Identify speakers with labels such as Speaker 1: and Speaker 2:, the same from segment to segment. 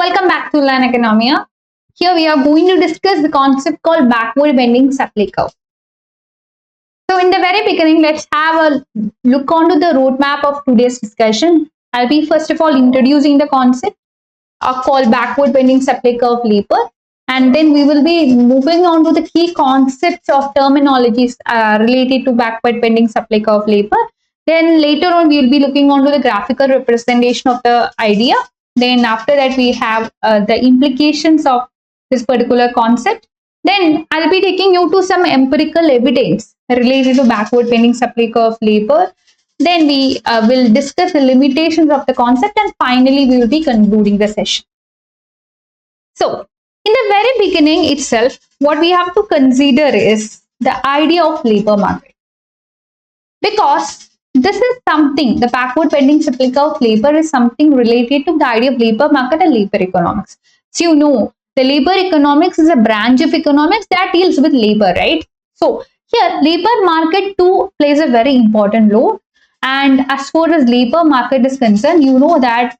Speaker 1: welcome back to Learn Economia. Here we are going to discuss the concept called backward bending supply curve. So in the very beginning, let's have a look onto the roadmap of today's discussion. I'll be first of all introducing the concept called backward bending supply curve labor, and then we will be moving on to the key concepts of terminologies related to backward bending supply curve labor. Then later on, we will be looking onto the graphical representation of the idea. Then after that, we have the implications of this particular concept. Then I'll be taking you to some empirical evidence related to backward bending supply curve labor. Then we will discuss the limitations of the concept, and finally we will be concluding the session. So in the very beginning itself, what we have to consider is the idea of labor market, because this is something, the backward bending supply curve labor is something related to the idea of labor market and labor economics. So you know, the labor economics is a branch of economics that deals with labor, right? So here labor market too plays a very important role. And as far as labor market is concerned, you know that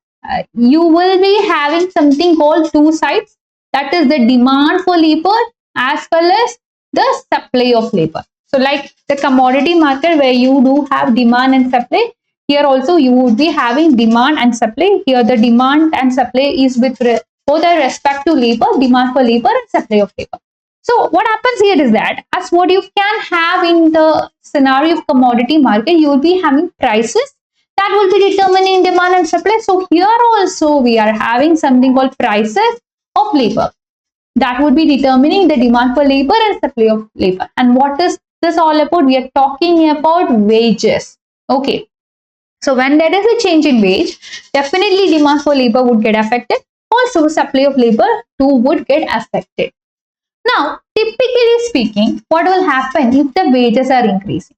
Speaker 1: you will be having something called two sides, that is the demand for labor as well as the supply of labor. So like the commodity market where you do have demand and supply, here also you would be having demand and supply. Here the demand and supply is with both are respect to labor, demand for labor and supply of labor. So what happens here is that as what you can have in the scenario of commodity market, you will be having prices that will be determining demand and supply. So here also we are having something called prices of labor that would be determining the demand for labor and supply of labor. And what is this all about? We are talking about wages. Okay. So when there is a change in wage, definitely demand for labor would get affected. Also supply of labor too would get affected. Now, typically speaking, what will happen if the wages are increasing?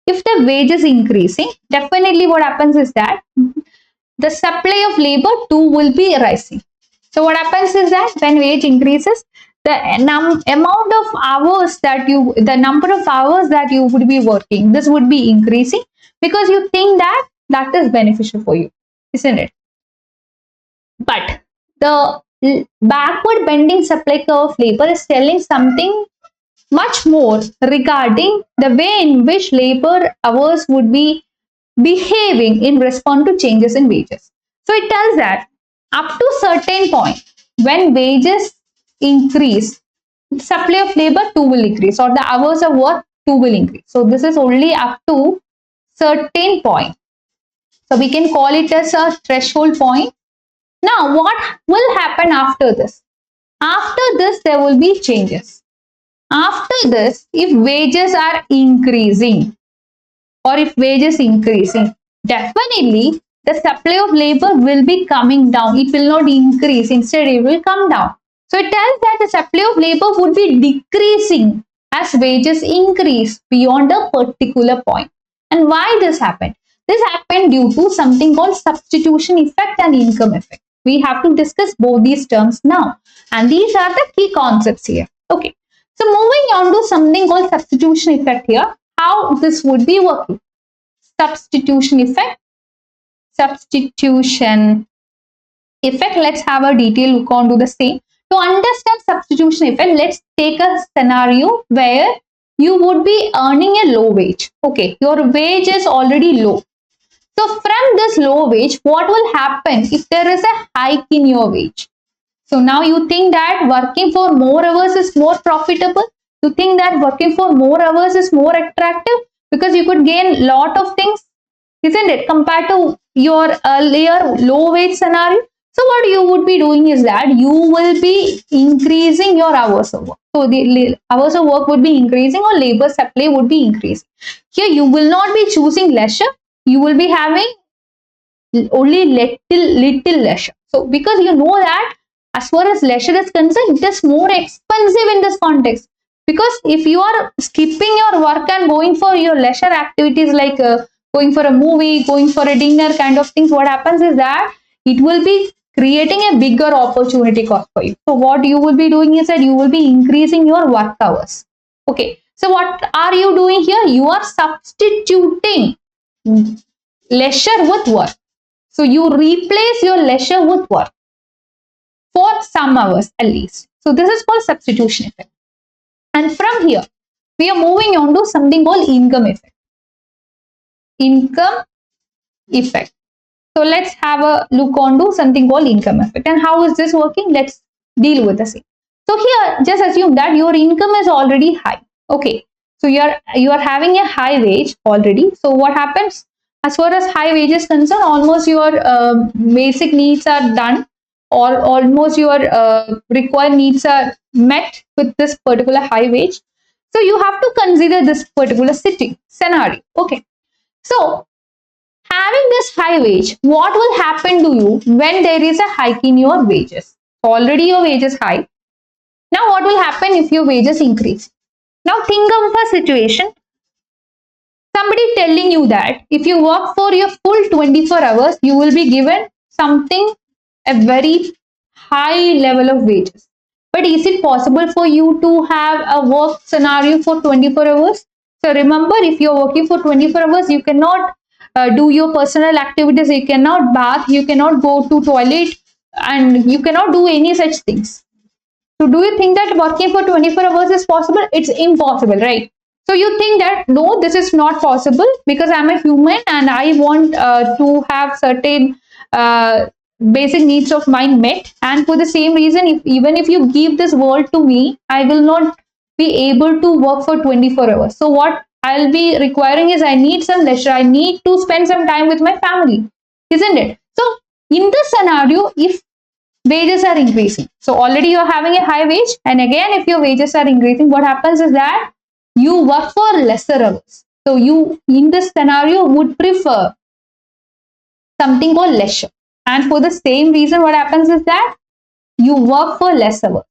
Speaker 1: If the wage is increasing, definitely what happens is that the supply of labor too will be rising. So what happens is that when wage increases, the amount of hours that the number of hours that you would be working, this would be increasing because you think that that is beneficial for you, isn't it? But the backward bending supply curve of labor is telling something much more regarding the way in which labor hours would be behaving in response to changes in wages. So it tells that up to certain point, when wages increase, supply of labor too will increase, or the hours of work too will increase. So this is only up to certain point. So we can call it as a threshold point. Now what will happen after this? After this there will be changes. After this, if wages are increasing or if wages increasing, definitely the supply of labor will be coming down. It will not increase, instead it will come down. So it tells that the supply of labor would be decreasing as wages increase beyond a particular point. And why this happened? This happened due to something called substitution effect and income effect. We have to discuss both these terms now. And these are the key concepts here. Okay. So moving on to something called substitution effect here, how this would be working. Substitution effect. Substitution effect. Let's have a detailed look onto the same. To understand substitution effect, let's take a scenario where you would be earning a low wage. Okay, your wage is already low. So from this low wage, what will happen if there is a hike in your wage? So now you think that working for more hours is more profitable. You think that working for more hours is more attractive because you could gain lot of things, isn't it? Compared to your earlier low wage scenario. So what you would be doing is that you will be increasing your hours of work. So the hours of work would be increasing or labor supply would be increasing. Here you will not be choosing leisure. You will be having only little leisure. So because you know that as far as leisure is concerned, it is more expensive in this context. Because if you are skipping your work and going for your leisure activities like going for a movie, going for a dinner kind of things, what happens is that it will be creating a bigger opportunity cost for you. So what you will be doing is that you will be increasing your work hours. Okay. So what are you doing here? You are substituting leisure with work. So you replace your leisure with work. for some hours at least. So this is called substitution effect. And from here, we are moving on to something called income effect. Income effect. So let's have a look on to something called income effect. And how is this working? Let's deal with the same. So here, just assume that your income is already high. Okay. So you are having a high wage already. So what happens? As far as high wages concerned, almost your basic needs are done, or almost your required needs are met with this particular high wage. So you have to consider this particular scenario. Okay. So having this high wage, what will happen to you when there is a hike in your wages? Already your wage is high. Now what will happen if your wages increase? Now think of a situation. Somebody telling you that if you work for your full 24 hours, you will be given something, a very high level of wages. But is it possible for you to have a work scenario for 24 hours? So remember, if you're working for 24 hours, you cannot do your personal activities, you cannot bath, you cannot go to toilet, and you cannot do any such things. So do you think that working for 24 hours is possible? It's impossible, right? So you think that no, this is not possible because I'm a human and I want to have certain basic needs of mine met. And for the same reason, even if you give this world to me, I will not be able to work for 24 hours. So what I'll be requiring is I need some leisure. I need to spend some time with my family, isn't it? So in this scenario, if wages are increasing, so already you're having a high wage, and again if your wages are increasing, what happens is that you work for lesser hours. So you in this scenario would prefer something called leisure, and for the same reason what happens is that you work for less hours,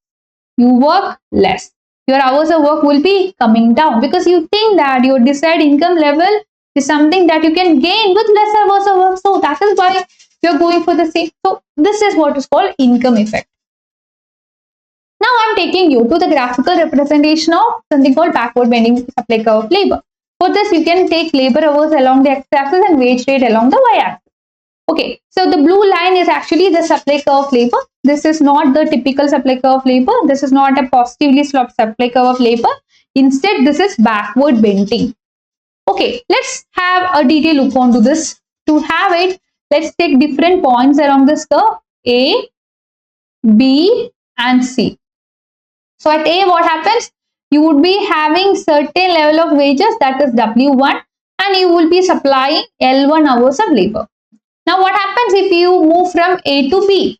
Speaker 1: you work less, your hours of work will be coming down because you think that your desired income level is something that you can gain with less hours of work. So that is why you're going for the same. So this is what is called income effect. Now I'm taking you to the graphical representation of something called backward bending supply curve of labor. For this, you can take labor hours along the x-axis and wage rate along the y-axis. Okay, so the blue line is actually the supply curve of labor. This is not the typical supply curve of labor. This is not a positively sloped supply curve of labor. Instead, this is backward bending. Okay, let's have a detailed look onto this. To have it, let's take different points along this curve, A, B, and C. So at A, what happens? You would be having certain level of wages, that is W1, and you will be supplying L1 hours of labor. Now what happens if you move from A to B?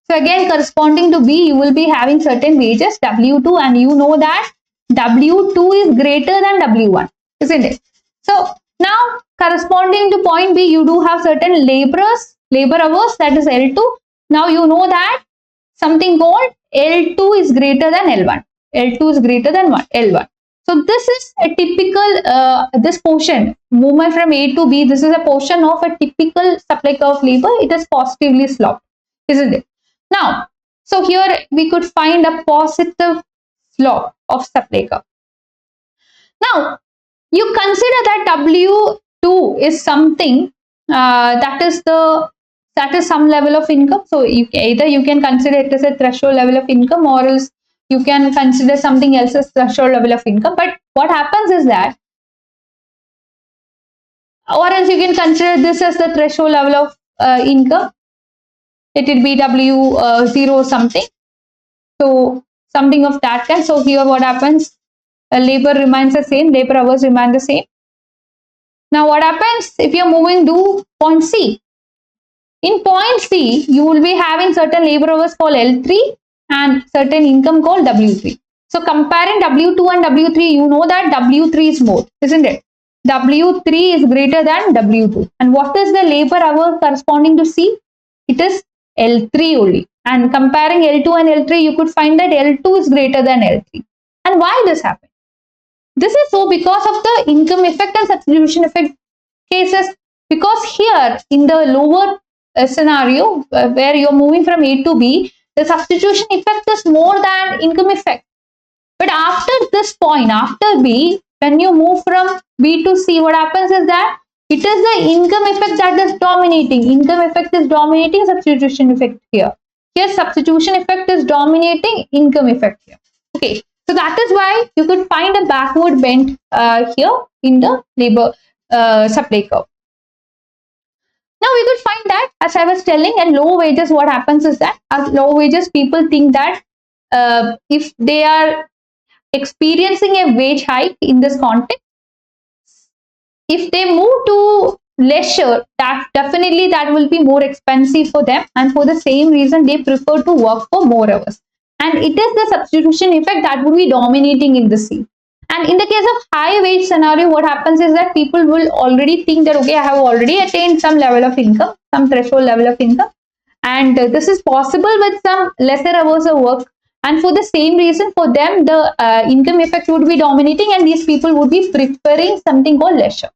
Speaker 1: So again, corresponding to B, you will be having certain wages, W2, and you know that W2 is greater than W1, isn't it? So now corresponding to point B, you do have certain labor hours, that is L2. Now you know that something called L2 is greater than L1. L2 is greater than L1. So this is a typical, this portion, movement from A to B, this is a portion of a typical supply curve of labor. It is positively sloped, isn't it? Now, so here we could find a positive slope of supply curve. Now, you consider that W2 is something that is some level of income. So either you can consider it as a threshold level of income, or else you can consider something else as threshold level of income. But what happens is that, or else you can consider this as the threshold level of income. It will be W0 something. So something of that kind. So here what happens? Labor remains the same, labor hours remain the same. Now what happens if you're moving to point C? In point C, you will be having certain labor hours called L3 and certain income called W3. So comparing W2 and W3, you know that W3 is more, isn't it? W3 is greater than W2. And what is the labor hour corresponding to C? It is L3 only. And comparing L2 and L3, you could find that L2 is greater than L3. And why this happened? This is so because of the income effect and substitution effect cases. Because here in the lower scenario where you're moving from A to B, the substitution effect is more than income effect. But after this point, after B, when you move from B to C, what happens is that it is the income effect that is dominating. Income effect is dominating substitution effect here. Here substitution effect is dominating income effect here. Okay, so that is why you could find a backward bend here in the labor supply curve. Now we could find that, as I was telling, at low wages, what happens is that at low wages, people think that if they are experiencing a wage hike in this context, if they move to leisure, that definitely that will be more expensive for them, and for the same reason they prefer to work for more hours, and it is the substitution effect that will be dominating in the scene. And in the case of high wage scenario, what happens is that people will already think that, okay, I have already attained some level of income, some threshold level of income, and this is possible with some lesser hours of work, and for the same reason, for them the income effect would be dominating, and these people would be preferring something called leisure.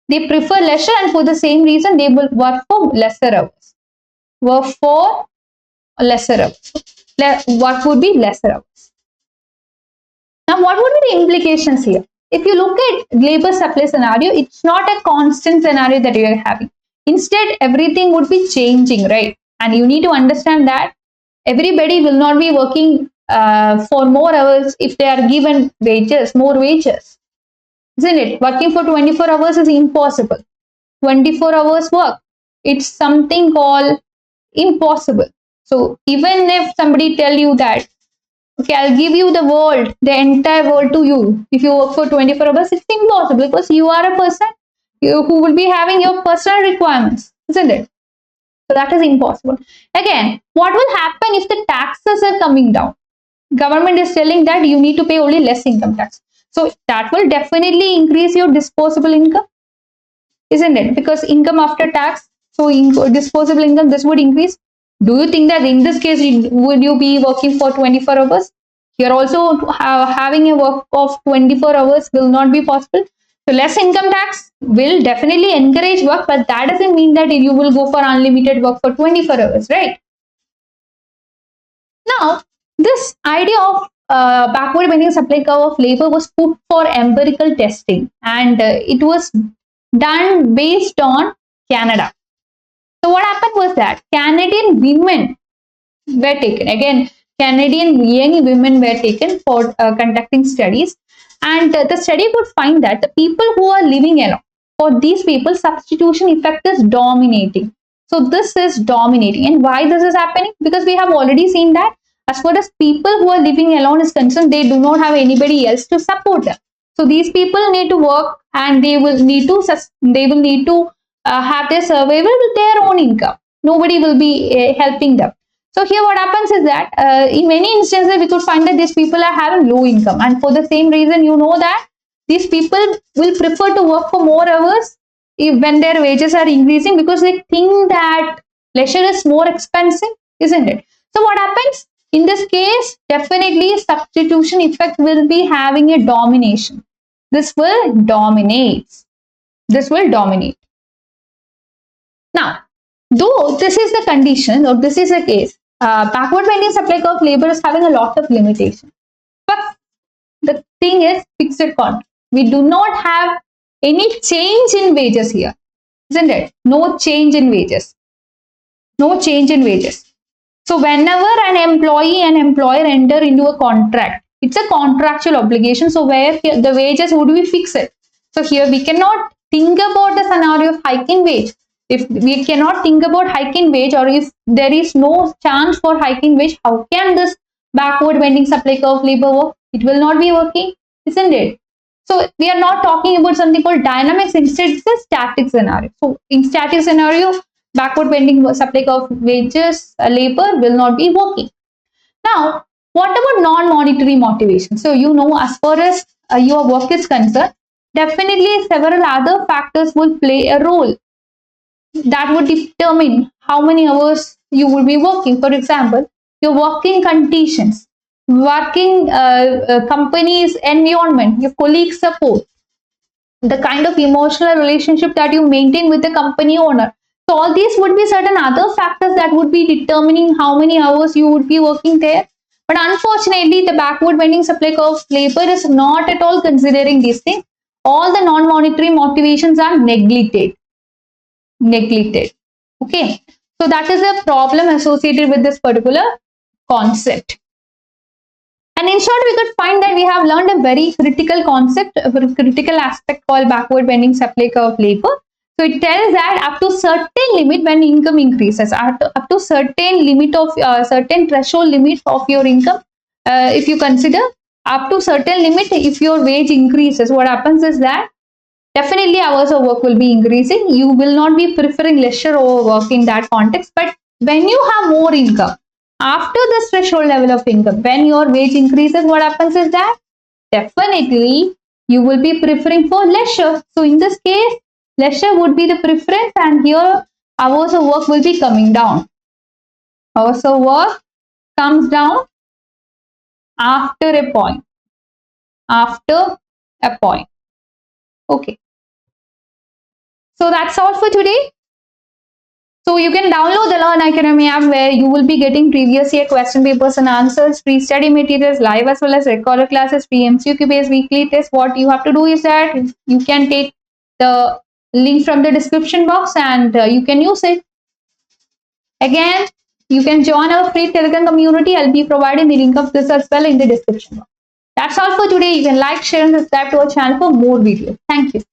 Speaker 1: They prefer leisure, and for the same reason they will work for lesser hours. Work for lesser hours. Work would be lesser hours. Now, what would be the implications here? If you look at labor supply scenario, it's not a constant scenario that you are having. Instead, everything would be changing, right? And you need to understand that everybody will not be working for more hours if they are given wages, more wages. Isn't it? Working for 24 hours is impossible. 24 hours work, it's something called impossible. So even if somebody tell you that, okay, I'll give you the world, the entire world to you, if you work for 24 hours, it's impossible, because you are a person who will be having your personal requirements, isn't it? So that is impossible. Again, what will happen if the taxes are coming down? Government is telling that you need to pay only less income tax. So that will definitely increase your disposable income, isn't it? Because income after tax, so disposable income, this would increase. Do you think that in this case, would you be working for 24 hours? You're also having a work of 24 hours will not be possible. So less income tax will definitely encourage work, but that doesn't mean that you will go for unlimited work for 24 hours, right? Now, this idea of backward bending supply curve of labor was put for empirical testing, and it was done based on Canada. So what happened was that Canadian women were taken. Again, Canadian young women were taken for conducting studies, and the study could find that the people who are living alone, for these people, substitution effect is dominating. So this is dominating. And why this is happening? Because we have already seen that as far as people who are living alone is concerned, they do not have anybody else to support them. So these people need to work, and they will need to have their survival with their own income. Nobody will be helping them. So here what happens is that in many instances we could find that these people are having low income, and for the same reason, you know that these people will prefer to work for more hours when their wages are increasing, because they think that leisure is more expensive, isn't it? So what happens in this case? Definitely substitution effect will be having a domination. This will dominate. This will dominate. Now, though this is the condition, or this is the case, backward bending supply curve labor is having a lot of limitations. But the thing is fixed contract. We do not have any change in wages here, isn't it? No change in wages. No change in wages. So whenever an employee and employer enter into a contract, it's a contractual obligation. So where the wages would be fixed. So here we cannot think about a scenario of hiking wage. If we cannot think about hiking wage, or if there is no chance for hiking wage, how can this backward bending supply curve labor work? It will not be working, isn't it? So we are not talking about something called dynamics. Instead, it's a static scenario. So in static scenario, backward bending supply curve wages labor will not be working. Now, what about non-monetary motivation? So you know, as far as your work is concerned, definitely several other factors will play a role that would determine how many hours you will be working. For example, your working conditions, working company's environment, your colleague support, the kind of emotional relationship that you maintain with the company owner. So all these would be certain other factors that would be determining how many hours you would be working there. But unfortunately, the backward bending supply curve labor is not at all considering these things. All the non-monetary motivations are neglected. Okay. So that is a problem associated with this particular concept. And in short, we could find that we have learned a very critical concept, a very critical aspect called backward bending supply curve of labor. So it tells that up to certain limit when income increases, up to certain limit of certain threshold limit of your income, if you consider up to certain limit, if your wage increases, what happens is that definitely hours of work will be increasing. You will not be preferring leisure over work in that context. But when you have more income, after this threshold level of income, when your wage increases, what happens is that definitely you will be preferring for leisure. So in this case, leisure would be the preference, and here hours of work will be coming down. Hours of work comes down after a point. After a point. Okay. So that's all for today. So you can download the Learn Oikonomia app, where you will be getting previous year question papers and answers, free study materials, live as well as recorded classes, free MCQ based weekly tests. What you have to do is that you can take the link from the description box and you can use it. Again, you can join our free Telegram community. I'll be providing the link of this as well in the description box. That's all for today. You can like, share and subscribe to our channel for more videos. Thank you.